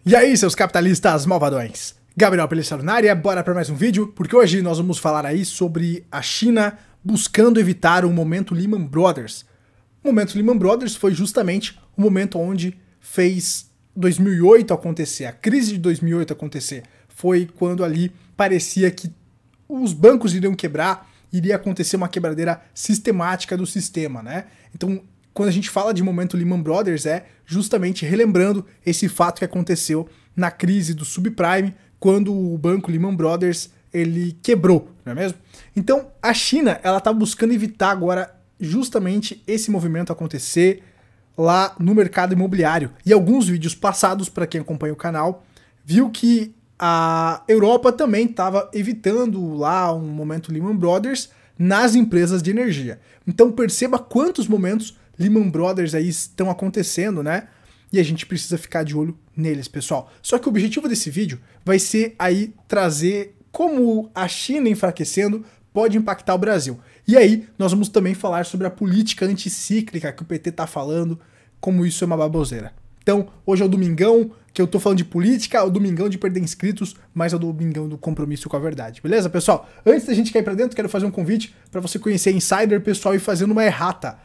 E aí, seus capitalistas malvadões? Gabriel Pelissaro na área, bora para mais um vídeo, porque hoje nós vamos falar aí sobre a China buscando evitar o momento Lehman Brothers. O momento Lehman Brothers foi justamente o momento onde fez 2008 acontecer, a crise de 2008 acontecer. Foi quando ali parecia que os bancos iriam quebrar, iria acontecer uma quebradeira sistemática do sistema, né? Então, quando a gente fala de momento Lehman Brothers, é justamente relembrando esse fato que aconteceu na crise do subprime, quando o banco Lehman Brothers ele quebrou, não é mesmo? Então, a China ela está buscando evitar agora justamente esse movimento acontecer lá no mercado imobiliário. E alguns vídeos passados, para quem acompanha o canal, viu que a Europa também estava evitando lá um momento Lehman Brothers nas empresas de energia. Então perceba quantos momentos Lehman Brothers aí estão acontecendo, né? E a gente precisa ficar de olho neles, pessoal. Só que o objetivo desse vídeo vai ser aí trazer como a China enfraquecendo pode impactar o Brasil. E aí nós vamos também falar sobre a política anticíclica que o PT tá falando, como isso é uma baboseira. Então, hoje é o domingão que eu tô falando de política, é o domingão de perder inscritos, mas é o domingão do compromisso com a verdade, beleza, pessoal? Antes da gente cair pra dentro, quero fazer um convite para você conhecer a Insider, pessoal, e fazendo uma errata.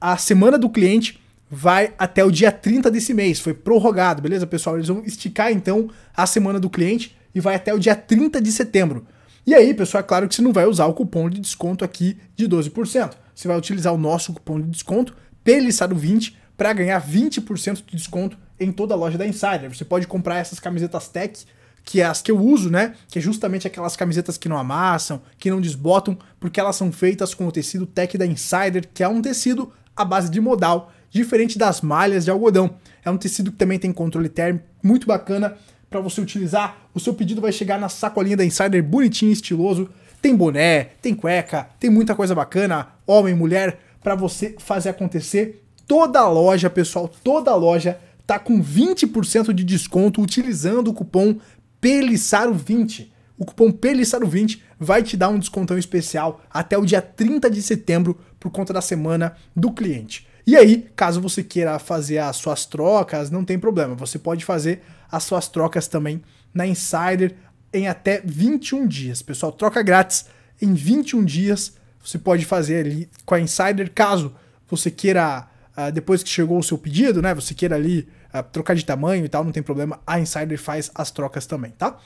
A semana do cliente vai até o dia 30 desse mês, foi prorrogado, beleza, pessoal? Eles vão esticar, então, a semana do cliente e vai até o dia 30 de setembro. E aí, pessoal, é claro que você não vai usar o cupom de desconto aqui de 12%. Você vai utilizar o nosso cupom de desconto, PELISSARO20, para ganhar 20% de desconto em toda a loja da Insider. Você pode comprar essas camisetas Tech, que é as que eu uso, né? Que é justamente aquelas camisetas que não amassam, que não desbotam, porque elas são feitas com o tecido Tech da Insider, que é um tecido à base de modal, diferente das malhas de algodão. É um tecido que também tem controle térmico, muito bacana para você utilizar. O seu pedido vai chegar na sacolinha da Insider, bonitinho e estiloso. Tem boné, tem cueca, tem muita coisa bacana, homem, mulher, para você fazer acontecer. Toda a loja, pessoal, toda a loja tá com 20% de desconto utilizando o cupom PELISSARO20. O cupom PELISSARO20 vai te dar um descontão especial até o dia 30 de setembro por conta da semana do cliente. E aí, caso você queira fazer as suas trocas, não tem problema. Você pode fazer as suas trocas também na Insider em até 21 dias. Pessoal, troca grátis em 21 dias. Você pode fazer ali com a Insider, caso você queira... depois que chegou o seu pedido, né, você queira ali trocar de tamanho e tal, não tem problema, a Insider faz as trocas também, tá?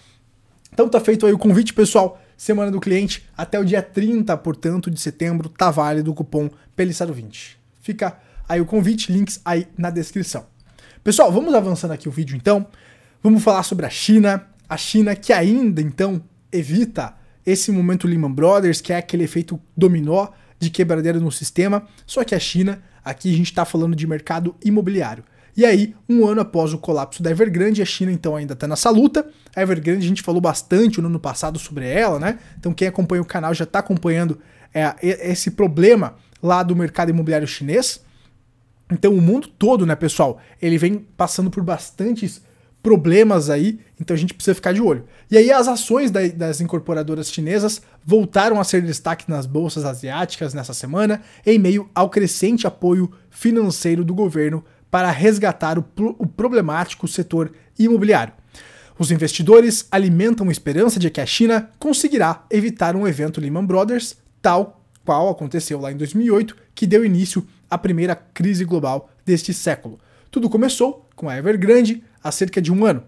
Então tá feito aí o convite, pessoal, semana do cliente, até o dia 30, portanto, de setembro, tá válido o cupom PELISSARO20. Fica aí o convite, links aí na descrição. Pessoal, vamos avançando aqui o vídeo então, vamos falar sobre a China que ainda, então, evita esse momento Lehman Brothers, que é aquele efeito dominó de quebradeira no sistema, só que a China, aqui a gente está falando de mercado imobiliário. E aí, um ano após o colapso da Evergrande, a China então ainda está nessa luta. A Evergrande a gente falou bastante no ano passado sobre ela, né? Então quem acompanha o canal já está acompanhando esse problema lá do mercado imobiliário chinês. Então o mundo todo, né, pessoal, ele vem passando por bastantes problemas aí, então a gente precisa ficar de olho. E aí as ações das incorporadoras chinesas voltaram a ser destaque nas bolsas asiáticas nessa semana, em meio ao crescente apoio financeiro do governo para resgatar o problemático setor imobiliário. Os investidores alimentam a esperança de que a China conseguirá evitar um evento Lehman Brothers, tal qual aconteceu lá em 2008, que deu início à primeira crise global deste século. Tudo começou com a Evergrande há cerca de um ano.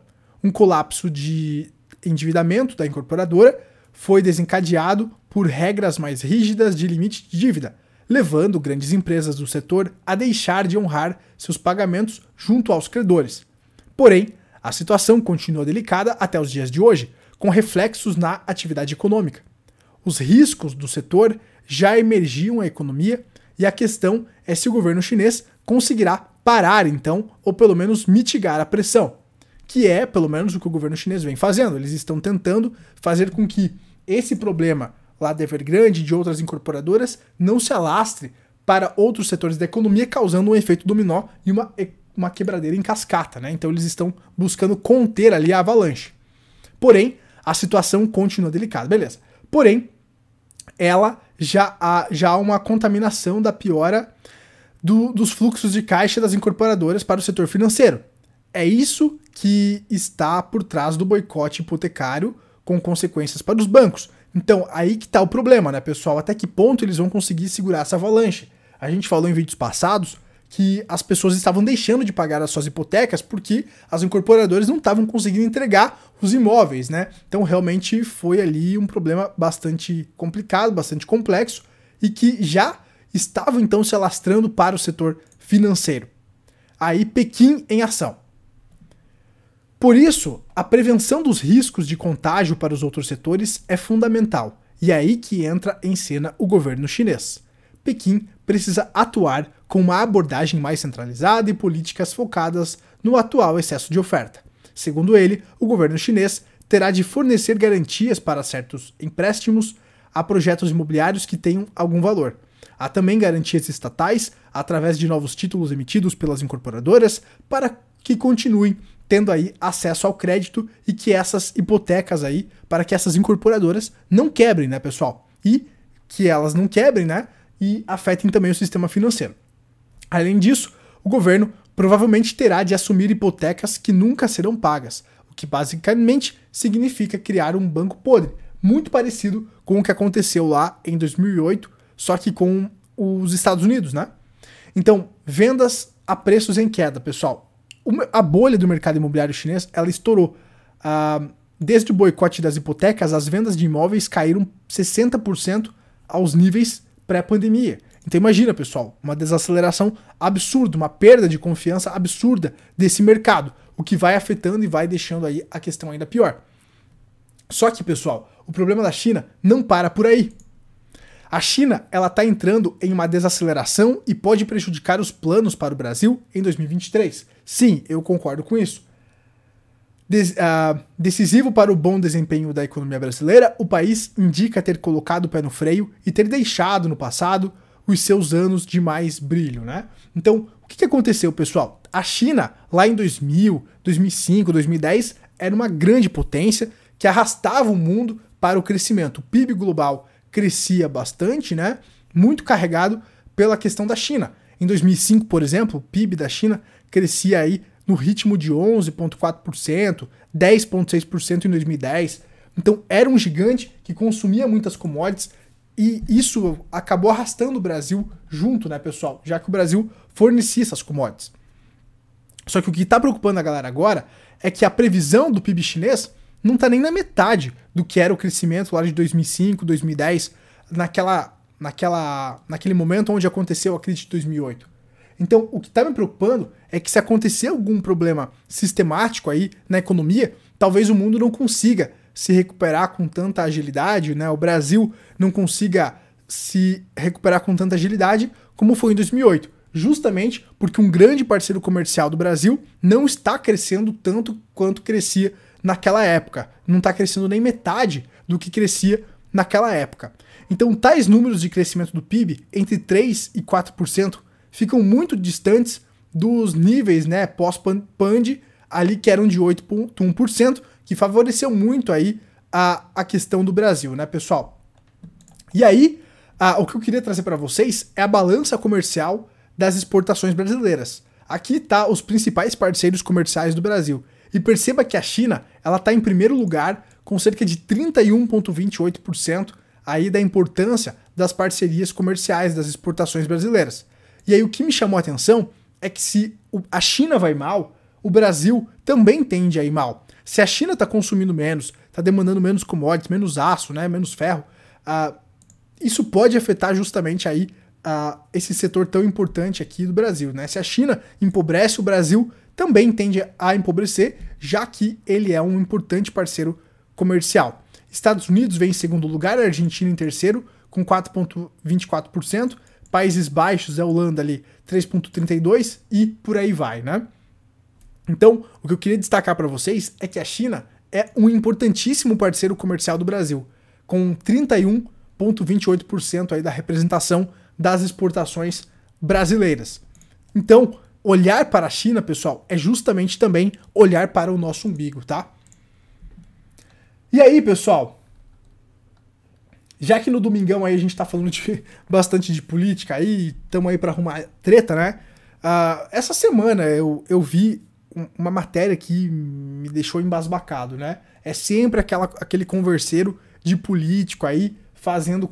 Um colapso de endividamento da incorporadora foi desencadeado por regras mais rígidas de limite de dívida, levando grandes empresas do setor a deixar de honrar seus pagamentos junto aos credores. Porém, a situação continua delicada até os dias de hoje, com reflexos na atividade econômica. Os riscos do setor já emergiam na economia e a questão é se o governo chinês conseguirá parar, então, ou pelo menos mitigar a pressão, que é, pelo menos, o que o governo chinês vem fazendo. Eles estão tentando fazer com que esse problema lá da Evergrande e de outras incorporadoras não se alastre para outros setores da economia, causando um efeito dominó e uma quebradeira em cascata, né? Então eles estão buscando conter ali a avalanche. Porém, a situação continua delicada, beleza. Porém, ela já há uma contaminação da piora dos fluxos de caixa das incorporadoras para o setor financeiro. é isso que está por trás do boicote hipotecário com consequências para os bancos. Então, aí que está o problema, né, pessoal? Até que ponto eles vão conseguir segurar essa avalanche? A gente falou em vídeos passados que as pessoas estavam deixando de pagar as suas hipotecas porque as incorporadoras não estavam conseguindo entregar os imóveis, né? Então, realmente foi ali um problema bastante complicado, bastante complexo e que já estava, então, se alastrando para o setor financeiro. Aí, Pequim em ação. Por isso, a prevenção dos riscos de contágio para os outros setores é fundamental, e é aí que entra em cena o governo chinês. Pequim precisa atuar com uma abordagem mais centralizada e políticas focadas no atual excesso de oferta. Segundo ele, o governo chinês terá de fornecer garantias para certos empréstimos a projetos imobiliários que tenham algum valor. Há também garantias estatais através de novos títulos emitidos pelas incorporadoras para que continuem tendo aí acesso ao crédito e que essas hipotecas aí, para que essas incorporadoras não quebrem, né, pessoal? E que elas não quebrem, né, e afetem também o sistema financeiro. Além disso, o governo provavelmente terá de assumir hipotecas que nunca serão pagas, o que basicamente significa criar um banco podre, muito parecido com o que aconteceu lá em 2008, só que com os Estados Unidos, né? Então, vendas a preços em queda, pessoal. A bolha do mercado imobiliário chinês, ela estourou. Desde o boicote das hipotecas, as vendas de imóveis caíram 60% aos níveis pré-pandemia. Então imagina, pessoal, uma desaceleração absurda, uma perda de confiança absurda desse mercado, o que vai afetando e vai deixando aí a questão ainda pior. Só que, pessoal, o problema da China não para por aí. A China, ela está entrando em uma desaceleração e pode prejudicar os planos para o Brasil em 2023. Sim, eu concordo com isso. Decisivo para o bom desempenho da economia brasileira, o país indica ter colocado o pé no freio e ter deixado no passado os seus anos de mais brilho, né? Então, o que aconteceu, pessoal? A China, lá em 2000, 2005, 2010, era uma grande potência que arrastava o mundo para o crescimento. O PIB global crescia bastante, né? Muito carregado pela questão da China. Em 2005, por exemplo, o PIB da China crescia aí no ritmo de 11,4%, 10,6% em 2010. Então era um gigante que consumia muitas commodities e isso acabou arrastando o Brasil junto, né, pessoal? Já que o Brasil fornecia essas commodities. Só que o que está preocupando a galera agora é que a previsão do PIB chinês não está nem na metade do que era o crescimento lá de 2005, 2010, naquele momento onde aconteceu a crise de 2008. Então, o que está me preocupando é que se acontecer algum problema sistemático aí na economia, talvez o mundo não consiga se recuperar com tanta agilidade, né? O Brasil não consiga se recuperar com tanta agilidade como foi em 2008. Justamente porque um grande parceiro comercial do Brasil não está crescendo tanto quanto crescia naquela época. Não está crescendo nem metade do que crescia naquela época. Então, tais números de crescimento do PIB, entre 3% e 4%, ficam muito distantes dos níveis, né, pós-Pand, ali que eram de 8,1%, que favoreceu muito aí a questão do Brasil, né, pessoal? E aí, o que eu queria trazer para vocês é a balança comercial das exportações brasileiras. Aqui tá os principais parceiros comerciais do Brasil. E perceba que a China, ela tá em primeiro lugar com cerca de 31,28% aí da importância das parcerias comerciais das exportações brasileiras. E aí o que me chamou a atenção é que se a China vai mal, o Brasil também tende a ir mal. Se a China está consumindo menos, está demandando menos commodities, menos aço, né, menos ferro, isso pode afetar justamente aí esse setor tão importante aqui do Brasil, né? Se a China empobrece, o Brasil também tende a empobrecer, já que ele é um importante parceiro comercial. Estados Unidos vem em segundo lugar, a Argentina em terceiro, com 4,24%, Países Baixos, a Holanda ali, 3,32% e por aí vai, né? Então, o que eu queria destacar para vocês é que a China é um importantíssimo parceiro comercial do Brasil, com 31,28% aí da representação das exportações brasileiras. Então, olhar para a China, pessoal, é justamente também olhar para o nosso umbigo, tá? E aí, pessoal, já que no domingão aí a gente tá falando bastante de política aí, estamos aí para arrumar treta, né? Essa semana eu vi uma matéria que me deixou embasbacado, né? É sempre aquele converseiro de político aí fazendo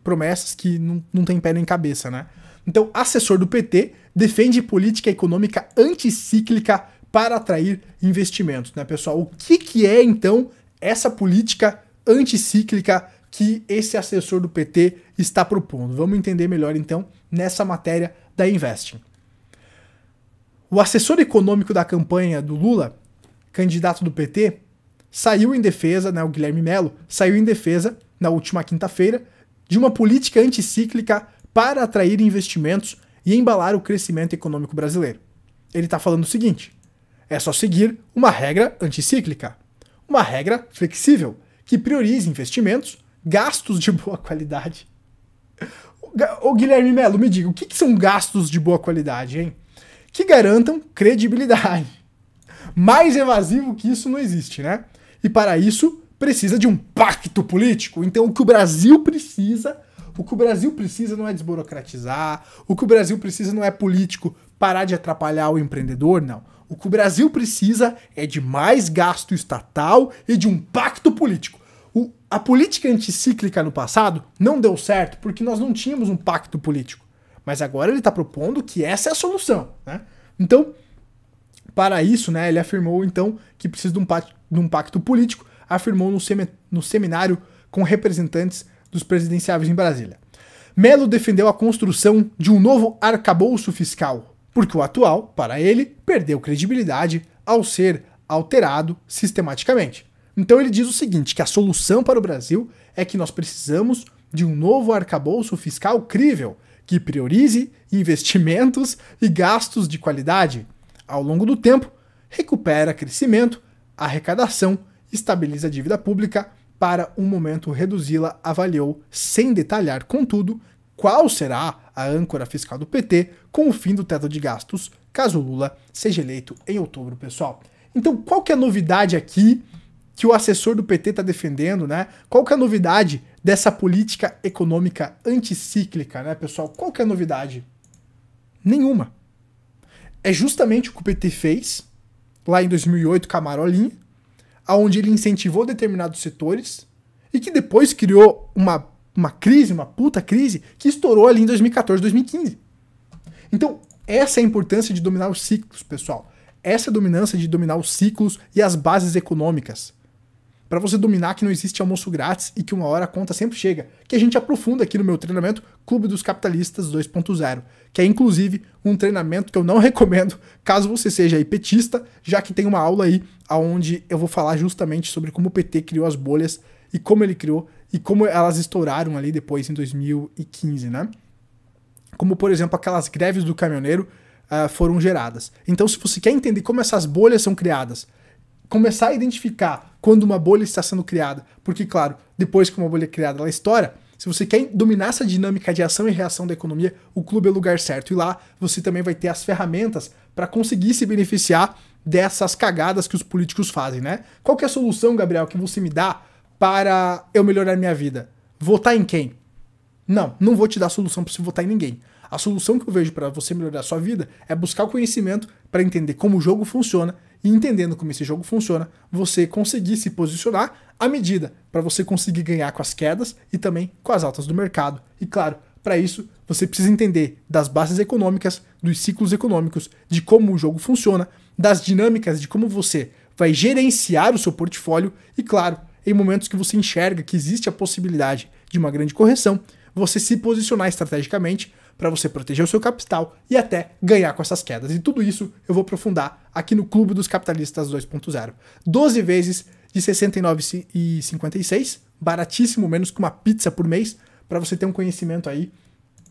promessas que não tem pé nem cabeça, né? Então, assessor do PT defende política econômica anticíclica para atrair investimentos, né, pessoal? O que é, então, essa política anticíclica que esse assessor do PT está propondo? Vamos entender melhor, então, nessa matéria da Investing. O assessor econômico da campanha do Lula, candidato do PT, saiu em defesa, né, o Guilherme Melo, saiu em defesa, na última quinta-feira, de uma política anticíclica para atrair investimentos e embalar o crescimento econômico brasileiro. Ele está falando o seguinte: é só seguir uma regra anticíclica, uma regra flexível, que priorize investimentos, gastos de boa qualidade. Ô Guilherme Melo, me diga, o que são gastos de boa qualidade, hein? Que garantam credibilidade. Mais evasivo que isso não existe, né? E para isso, precisa de um pacto político. Então o que o Brasil precisa não é desburocratizar, o que o Brasil precisa não é político parar de atrapalhar o empreendedor, não. O que o Brasil precisa é de mais gasto estatal e de um pacto político. A política anticíclica no passado não deu certo porque nós não tínhamos um pacto político. Mas agora ele está propondo que essa é a solução, né? Então, para isso, né, ele afirmou então que precisa de um pacto político, afirmou no seminário com representantes dos presidenciáveis em Brasília. Melo defendeu a construção de um novo arcabouço fiscal, porque o atual, para ele, perdeu credibilidade ao ser alterado sistematicamente. Então ele diz o seguinte, que a solução para o Brasil é que nós precisamos de um novo arcabouço fiscal crível, que priorize investimentos e gastos de qualidade. Ao longo do tempo, recupera crescimento, arrecadação, estabiliza a dívida pública, para um momento reduzi-la, avaliou, sem detalhar, contudo, qual será a âncora fiscal do PT com o fim do teto de gastos, caso Lula seja eleito em outubro, pessoal. Então, qual que é a novidade aqui que o assessor do PT está defendendo, né? Qual que é a novidade dessa política econômica anticíclica, né, pessoal? Qual que é a novidade? Nenhuma. É justamente o que o PT fez lá em 2008 com a Marolinha, onde ele incentivou determinados setores e que depois criou uma crise, uma puta crise, que estourou ali em 2014, 2015. Então, essa é a importância de dominar os ciclos, pessoal. Essa é a dominância de dominar os ciclos e as bases econômicas. Para você dominar que não existe almoço grátis e que uma hora a conta sempre chega, que a gente aprofunda aqui no meu treinamento Clube dos Capitalistas 2.0, que é inclusive um treinamento que eu não recomendo caso você seja aí petista, já que tem uma aula aí onde eu vou falar justamente sobre como o PT criou as bolhas e como ele criou e como elas estouraram ali depois em 2015, né? Como, por exemplo, aquelas greves do caminhoneiro foram geradas. Então, se você quer entender como essas bolhas são criadas, começar a identificar quando uma bolha está sendo criada, porque, claro, depois que uma bolha é criada, ela estoura. Se você quer dominar essa dinâmica de ação e reação da economia, o clube é o lugar certo. E lá você também vai ter as ferramentas para conseguir se beneficiar dessas cagadas que os políticos fazem, né? Qual que é a solução, Gabriel, que você me dá para eu melhorar minha vida? Votar em quem? Não vou te dar solução para você votar em ninguém. A solução que eu vejo para você melhorar a sua vida é buscar o conhecimento para entender como o jogo funciona e, entendendo como esse jogo funciona, você conseguir se posicionar à medida para você conseguir ganhar com as quedas e também com as altas do mercado. E claro, para isso você precisa entender das bases econômicas, dos ciclos econômicos, de como o jogo funciona, das dinâmicas de como você vai gerenciar o seu portfólio e, claro, em momentos que você enxerga que existe a possibilidade de uma grande correção, você se posicionar estrategicamente para você proteger o seu capital e até ganhar com essas quedas. E tudo isso eu vou aprofundar aqui no Clube dos Capitalistas 2.0. 12 vezes de R$ 69,56, baratíssimo, menos que uma pizza por mês, para você ter um conhecimento aí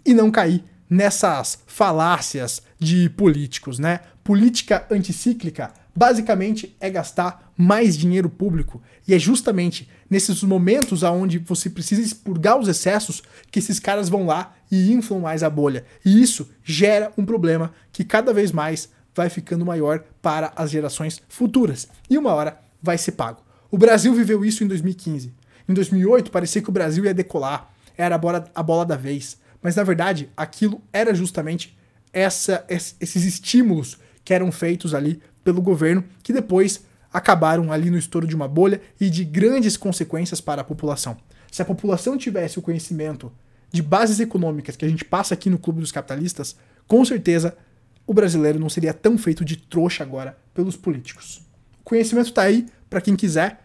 e não cair nessas falácias de políticos, né? Política anticíclica basicamente é gastar mais dinheiro público e é justamente nesses momentos onde você precisa expurgar os excessos que esses caras vão lá e inflam mais a bolha. E isso gera um problema que cada vez mais vai ficando maior para as gerações futuras. E uma hora vai ser pago. O Brasil viveu isso em 2015. Em 2008 parecia que o Brasil ia decolar, era a bola da vez. Mas na verdade aquilo era justamente esses estímulos que eram feitos ali pelo governo, que depois acabaram ali no estouro de uma bolha e de grandes consequências para a população. Se a população tivesse o conhecimento de bases econômicas que a gente passa aqui no Clube dos Capitalistas, com certeza o brasileiro não seria tão feito de trouxa agora pelos políticos. O conhecimento está aí para quem quiser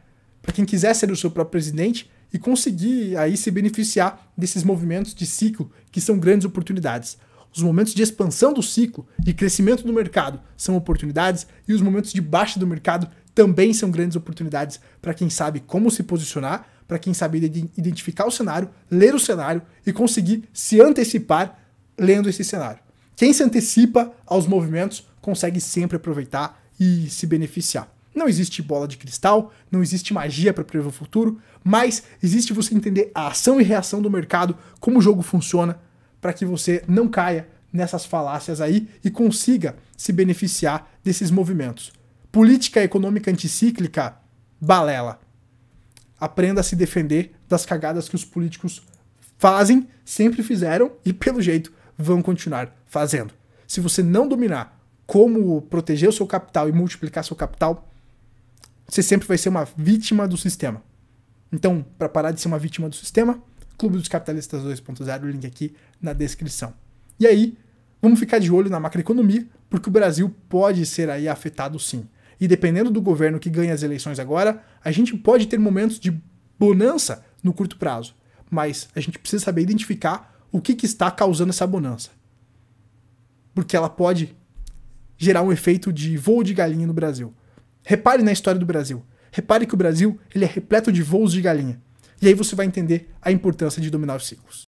ser o seu próprio presidente e conseguir aí se beneficiar desses movimentos de ciclo que são grandes oportunidades. Os momentos de expansão do ciclo, de crescimento do mercado, são oportunidades, e os momentos de baixa do mercado também são grandes oportunidades para quem sabe como se posicionar, para quem sabe identificar o cenário, ler o cenário e conseguir se antecipar lendo esse cenário. Quem se antecipa aos movimentos consegue sempre aproveitar e se beneficiar. Não existe bola de cristal, não existe magia para prever o futuro, mas existe você entender a ação e reação do mercado, como o jogo funciona, para que você não caia nessas falácias aí e consiga se beneficiar desses movimentos. Política econômica anticíclica, balela. Aprenda a se defender das cagadas que os políticos fazem, sempre fizeram e, pelo jeito, vão continuar fazendo. Se você não dominar como proteger o seu capital e multiplicar seu capital, você sempre vai ser uma vítima do sistema. Então, para parar de ser uma vítima do sistema, Clube dos Capitalistas 2.0, o link aqui na descrição. E aí, vamos ficar de olho na macroeconomia, porque o Brasil pode ser aí afetado sim. E dependendo do governo que ganha as eleições agora, a gente pode ter momentos de bonança no curto prazo. Mas a gente precisa saber identificar o que está causando essa bonança. Porque ela pode gerar um efeito de voo de galinha no Brasil. Repare na história do Brasil. Repare que o Brasil ele é repleto de voos de galinha. E aí você vai entender a importância de dominar os ciclos.